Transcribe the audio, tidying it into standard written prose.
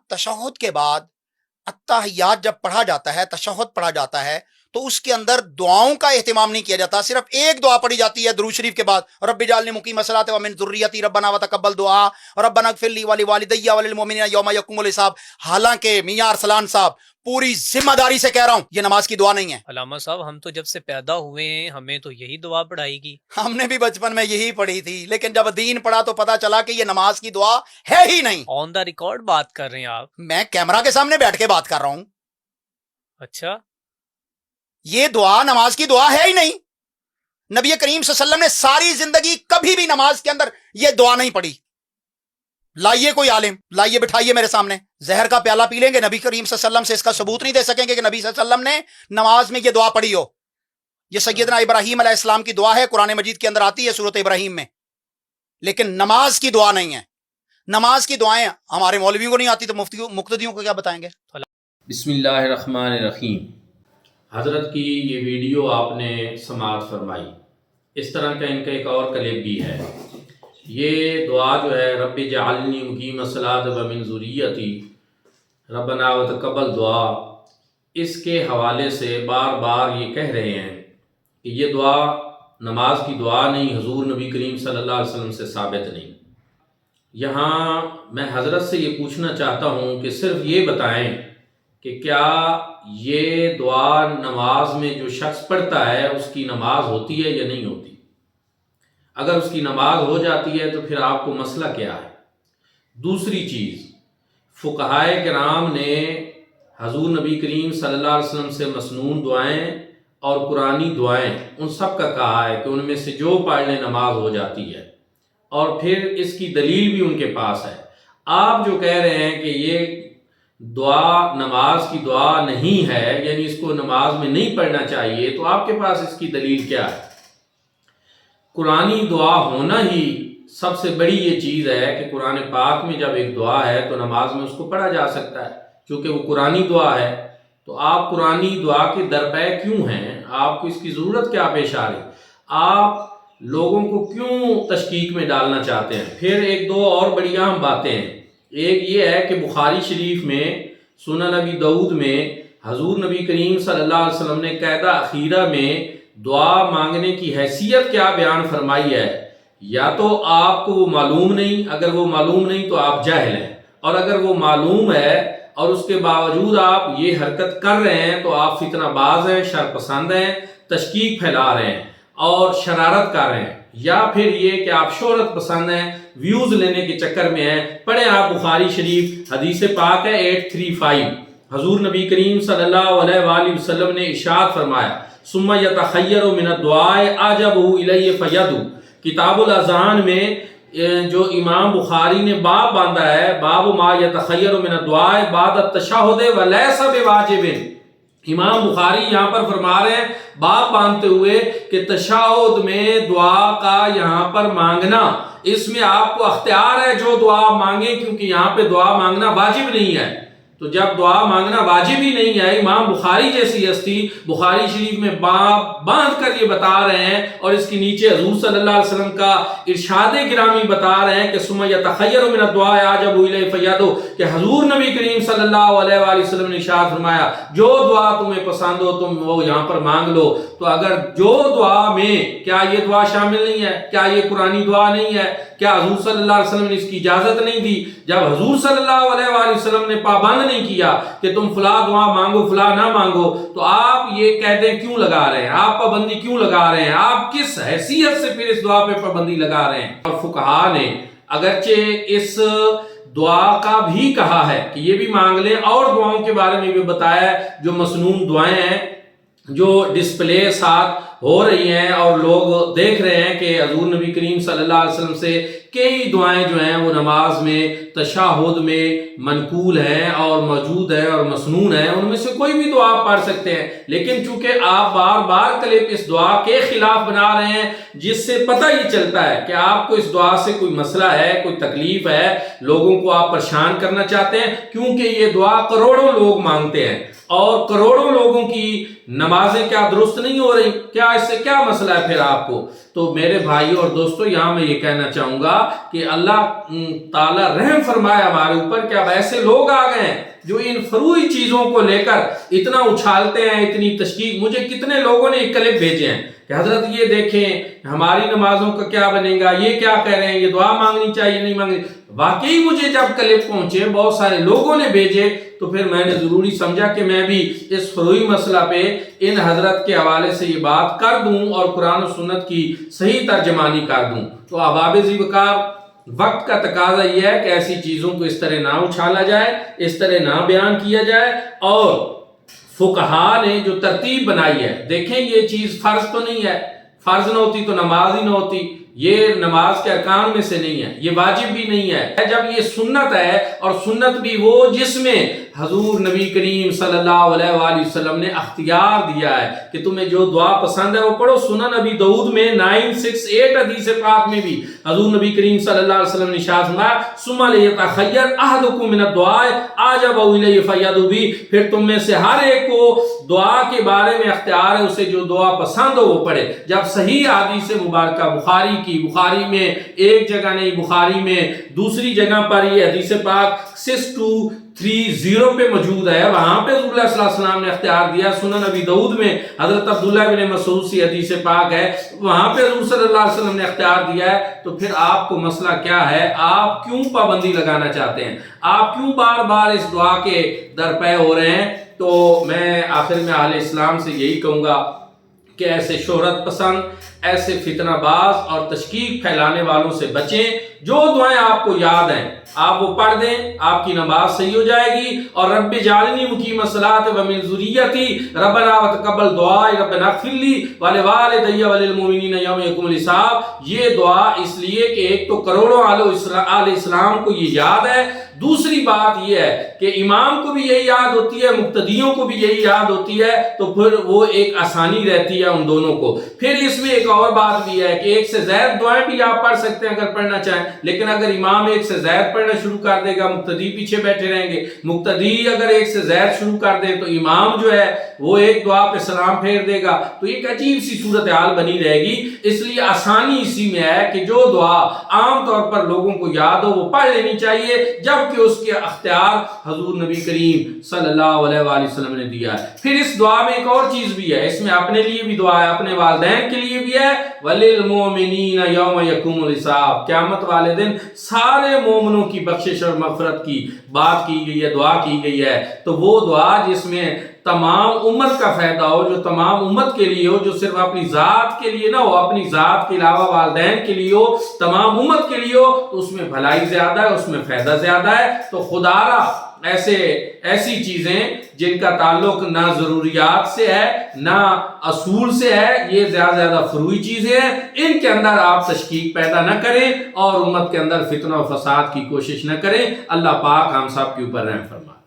تشہد کے بعد التحیات جب پڑھا جاتا ہے، تشہد پڑھا جاتا ہے، تو اس کے اندر دعاؤں کا اہتمام نہیں کیا جاتا، صرف ایک دعا پڑھی جاتی ہے درود شریف کے بعد، رب اجعلنی مقیم الصلاۃ ومن ذریتی ربنا وتقبل دعا ربنا اغفر لی ولوالدی وللمؤمنین یوم یقوم الحساب۔ حالانکہ میاں ارسلان صاحب پوری ذمہ داری سے کہہ رہا ہوں یہ نماز کی دعا نہیں ہے۔ علامہ صاحب ہم تو جب سے پیدا ہوئے ہیں ہمیں تو یہی دعا پڑھائی گی۔ ہم نے بھی بچپن میں یہی پڑھی تھی، لیکن جب دین پڑھا تو پتا چلا کہ یہ نماز کی دعا ہے ہی نہیں۔ آن دا ریکارڈ بات کر رہے ہیں آپ؟ میں کیمرہ کے سامنے بیٹھ کے بات کر رہا ہوں۔ اچھا، یہ دعا نماز کی دعا ہے ہی نہیں۔ نبی کریم صلی اللہ علیہ وسلم نے ساری زندگی کبھی بھی نماز کے اندر یہ دعا نہیں پڑھی۔ لائیے کوئی عالم، لائیے بٹھائیے میرے سامنے، زہر کا پیالہ پی لیں گے، نبی کریم صلی اللہ علیہ وسلم سے اس کا ثبوت نہیں دے سکیں گے کہ نبی صلی اللہ علیہ وسلم نے نماز میں یہ دعا پڑھی ہو۔ یہ سیدنا ابراہیم علیہ السلام کی دعا ہے، قرآن مجید کے اندر آتی ہے سورۃ ابراہیم میں، لیکن نماز کی دعا نہیں ہے۔ نماز کی دعائیں ہمارے مولویوں کو نہیں آتی تو مقتدیوں کو کیا بتائیں گے؟ بسم اللہ الرحمن الرحیم۔ حضرت کی یہ ویڈیو آپ نے سماعت فرمائی، اس طرح کا ان کا ایک اور کلپ بھی ہے۔ یہ دعا جو ہے رب اجعلنی مقیم الصلاۃ ومن ذریتی ربنا وتقبل دعا، اس کے حوالے سے بار بار یہ کہہ رہے ہیں کہ یہ دعا نماز کی دعا نہیں، حضور نبی کریم صلی اللہ علیہ وسلم سے ثابت نہیں۔ یہاں میں حضرت سے یہ پوچھنا چاہتا ہوں کہ صرف یہ بتائیں کہ کیا یہ دعا نماز میں جو شخص پڑھتا ہے اس کی نماز ہوتی ہے یا نہیں ہوتی؟ اگر اس کی نماز ہو جاتی ہے تو پھر آپ کو مسئلہ کیا ہے؟ دوسری چیز، فقہائے کرام نے حضور نبی کریم صلی اللہ علیہ وسلم سے مسنون دعائیں اور قرآنی دعائیں ان سب کا کہا ہے کہ ان میں سے جو پڑھ لیں نماز ہو جاتی ہے، اور پھر اس کی دلیل بھی ان کے پاس ہے۔ آپ جو کہہ رہے ہیں کہ یہ دعا نماز کی دعا نہیں ہے، یعنی اس کو نماز میں نہیں پڑھنا چاہیے، تو آپ کے پاس اس کی دلیل کیا ہے؟ قرآنی دعا ہونا ہی سب سے بڑی یہ چیز ہے کہ قرآن پاک میں جب ایک دعا ہے تو نماز میں اس کو پڑھا جا سکتا ہے، چونکہ وہ قرآنی دعا ہے۔ تو آپ قرآنی دعا کے درپے کیوں ہیں؟ آپ کو اس کی ضرورت کیا پیش آ رہی؟ آپ لوگوں کو کیوں تشکیک میں ڈالنا چاہتے ہیں؟ پھر ایک دو اور بڑی اہم باتیں ہیں۔ ایک یہ ہے کہ بخاری شریف میں سنن ابی داؤد میں حضور نبی کریم صلی اللہ علیہ وسلم نے قاعدہ اخیرہ میں دعا مانگنے کی حیثیت کیا بیان فرمائی ہے؟ یا تو آپ کو وہ معلوم نہیں، اگر وہ معلوم نہیں تو آپ جاہل ہیں، اور اگر وہ معلوم ہے اور اس کے باوجود آپ یہ حرکت کر رہے ہیں تو آپ فتنہ باز ہیں، شر پسند ہیں، تشکیک پھیلا رہے ہیں اور شرارت کر رہے ہیں، یا پھر یہ کہ آپ شہرت پسند ہیں، ویوز لینے کے چکر میں ہیں۔ پڑھیں آپ بخاری شریف، حدیث پاک ہے 835، حضور نبی کریم صلی اللہ علیہ وآلہ وسلم نے ارشاد فرمایا ثم یتخیر من الدعاء اعجبہ الیہ فیدعو۔ کتاب الاذان میں جو امام بخاری نے باب باندھا ہے، باب ما یتخیر من الدعاء بعد التشہد ولیس بواجب، امام بخاری یہاں پر فرما رہے ہیں باب باندھتے ہوئے کہ تشہد میں دعا کا یہاں پر مانگنا، اس میں آپ کو اختیار ہے جو دعا مانگیں، کیونکہ یہاں پہ دعا مانگنا واجب نہیں ہے۔ تو جب دعا مانگنا واجب ہی نہیں ہے، امام بخاری جیسی ہستی بخاری شریف میں باب باندھ کر یہ بتا رہے ہیں، اور اس کے نیچے حضور صلی اللہ علیہ وسلم کا ارشاد گرامی بتا رہے ہیں کہ ثم یتخیر من الدعاء اعجب الیہ فیدعو، کہ حضور نبی کریم صلی اللہ علیہ وآلہ وسلم نے ارشاد فرمایا جو دعا تمہیں پسند ہو تم وہ یہاں پر مانگ لو۔ تو اگر جو دعا میں، کیا یہ دعا شامل نہیں ہے؟ کیا یہ قرآنی دعا نہیں ہے؟ کیا حضور صلی اللہ علیہ وسلم نے اس کی اجازت نہیں دی؟ جب حضور صلی اللہ علیہ وآلہ وسلم نے پابند نہیں کیا کہ تم فلاں دعا مانگو فلاں نہ مانگو، تو آپ یہ قیدیں کیوں لگا رہے ہیں؟ آپ پابندی کیوں لگا رہے ہیں؟ آپ کس حیثیت سے پھر اس دعا پہ پابندی لگا رہے ہیں؟ اور فقہا نے اگرچہ اس دعا کا بھی کہا ہے کہ یہ بھی مانگ لیں، اور دعاؤں کے بارے میں بھی بتایا ہے جو مسنون دعائیں ہیں، جو ڈسپلے ساتھ ہو رہی ہیں اور لوگ دیکھ رہے ہیں کہ حضور نبی کریم صلی اللہ علیہ وسلم سے کئی دعائیں جو ہیں وہ نماز میں تشہد میں منقول ہیں اور موجود ہیں اور مسنون ہیں، ان میں سے کوئی بھی دعا آپ پڑھ سکتے ہیں۔ لیکن چونکہ آپ بار بار کلپ اس دعا کے خلاف بنا رہے ہیں، جس سے پتہ یہ چلتا ہے کہ آپ کو اس دعا سے کوئی مسئلہ ہے، کوئی تکلیف ہے، لوگوں کو آپ پریشان کرنا چاہتے ہیں، کیونکہ یہ دعا کروڑوں لوگ مانگتے ہیں اور کروڑوں لوگوں کی نمازیں کیا درست نہیں ہو رہی؟ کیا اس سے کیا مسئلہ ہے پھر آپ کو؟ تو میرے بھائیوں اور دوستوں یہاں میں یہ کہنا چاہوں گا کہ اللہ تعالیٰ رحم فرمائے ہمارے اوپر کہ اب ایسے لوگ آ گئے ہیں جو ان فروعی چیزوں کو لے کر اتنا اچھالتے ہیں، اتنی تشکیق. مجھے کتنے لوگوں نے ایک کلپ بھیجے ہیں کہ حضرت یہ دیکھیں ہماری نمازوں کا کیا بنے گا، یہ کیا کہہ رہے ہیں، یہ دعا مانگنی چاہیے نہیں مانگنی. واقعی مجھے جب کلپ پہنچے، بہت سارے لوگوں نے بھیجے، تو پھر میں نے ضروری سمجھا کہ میں بھی اس فروعی مسئلہ پہ ان حضرت کے حوالے سے یہ بات کر دوں اور قرآن و سنت کی صحیح ترجمانی کر دوں. تو احباب ذی وقار، وقت کا تقاضا یہ ہے کہ ایسی چیزوں کو اس طرح نہ اچھالا جائے، اس طرح نہ بیان کیا جائے. اور فقہا نے جو ترتیب بنائی ہے، دیکھیں یہ چیز فرض تو نہیں ہے، فرض نہ ہوتی تو نماز ہی نہ ہوتی، یہ نماز کے ارکان میں سے نہیں ہے، یہ واجب بھی نہیں ہے. جب یہ سنت ہے، اور سنت بھی وہ جس میں حضور نبی کریم صلی اللہ علیہ وآلہ وسلم نے اختیار دیا ہے کہ تمہیں جو دعا پسند ہے وہ پڑھو. سنن نبی داؤد میں 968 حدیث پاک میں بھی حضور نبی کریم صلی اللہ علیہ وسلم نے ارشاد فرمایا ثم لیتخیر احدکم من الدعاء اعجب الیہ فیدعو بہ، پھر تم میں سے ہر ایک کو دعا کے بارے میں اختیار ہے، اسے جو دعا پسند ہو وہ پڑھے. جب صحیح حدیث مبارکہ بخاری میں ایک جگہ نہیں، بخاری میں دوسری جگہ پر یہ حدیث پاک 6230 پہ موجود ہے، وہاں پہ رسول اللہ صلی اللہ علیہ وسلم نے اختیار دیا. سنن نبی داؤد میں حضرت عبداللہ بن مسعود سے حدیث پاک ہے، وہاں پہ رسول صلی اللہ علیہ وسلم نے اختیار دیا ہے. تو پھر آپ کو مسئلہ کیا ہے؟ آپ کیوں پابندی لگانا چاہتے ہیں؟ آپ کیوں بار بار اس دعا کے درپے ہو رہے ہیں؟ تو میں آخر میں اہل اسلام سے یہی کہوں گا کہ ایسے شہرت پسند، ایسے فتنہ باز اور تشکیک پھیلانے والوں سے بچیں. جو دعائیں آپ کو یاد ہیں آپ وہ پڑھ دیں، آپ کی نماز صحیح ہو جائے گی. اور رب جعلنی مقیم الصلاۃ ومن ذریتی ربنا وتقبل دعاء ربنا اغفر لی ولوالدی وللمؤمنین یوم یقوم الحساب. یہ دعا اس لیے کہ ایک تو کروڑوں اہل اسلام کو یہ یاد ہے، دوسری بات یہ ہے کہ امام کو بھی یہی یاد ہوتی ہے، مقتدیوں کو بھی یہی یاد ہوتی ہے، تو پھر وہ ایک آسانی رہتی ہے ان دونوں کو. پھر اس میں ایک اور بات بھی ہے کہ ایک سے زائد دعائیں بھی آپ پڑھ سکتے ہیں اگر پڑھنا چاہیں، لیکن اگر امام ایک سے زائد پڑھنا شروع کر دے گا مقتدی پیچھے بیٹھے رہیں گے. مقتدی اگر ایک سے زائد شروع کر دے تو امام جو ہے وہ ایک دعا پہ سلام پھیر دے گا، تو ایک عجیب سی صورتحال بنی رہے گی. اس لیے آسانی اسی میں ہے کہ جو دعا عام طور پر لوگوں کو یاد ہو وہ پڑھ لینی چاہیے، جبکہ اس کے اختیار حضور نبی کریم صلی اللہ علیہ وآلہ وسلم نے دیا ہے. پھر اس دعا میں ایک اور چیز بھی ہے، اس میں اپنے لیے بھی دعا ہے، اپنے والدین کے لیے بھی ہے. وَلِلْمُؤْمِنِينَ يَوْمَ يَقُومُ الْحِسَابُ، قیامت والے دن سارے مومنوں کی بخشش اور مغفرت کی بات کی گئی ہے، دعا کی گئی ہے. تو وہ دعا جس میں تمام امت کا فائدہ ہو، جو تمام امت کے لیے ہو، جو صرف اپنی ذات کے لیے نہ ہو، اپنی ذات کے علاوہ والدین کے لیے ہو، تمام امت کے لیے ہو، تو اس میں بھلائی زیادہ ہے، اس میں فائدہ زیادہ ہے. تو خدا را ایسی چیزیں جن کا تعلق نہ ضروریات سے ہے نہ اصول سے ہے، یہ زیادہ فروعی چیزیں ہیں، ان کے اندر آپ تشکیک پیدا نہ کریں اور امت کے اندر فتنہ و فساد کی کوشش نہ کریں. اللہ پاک ہم سب کے اوپر رحم فرمائے.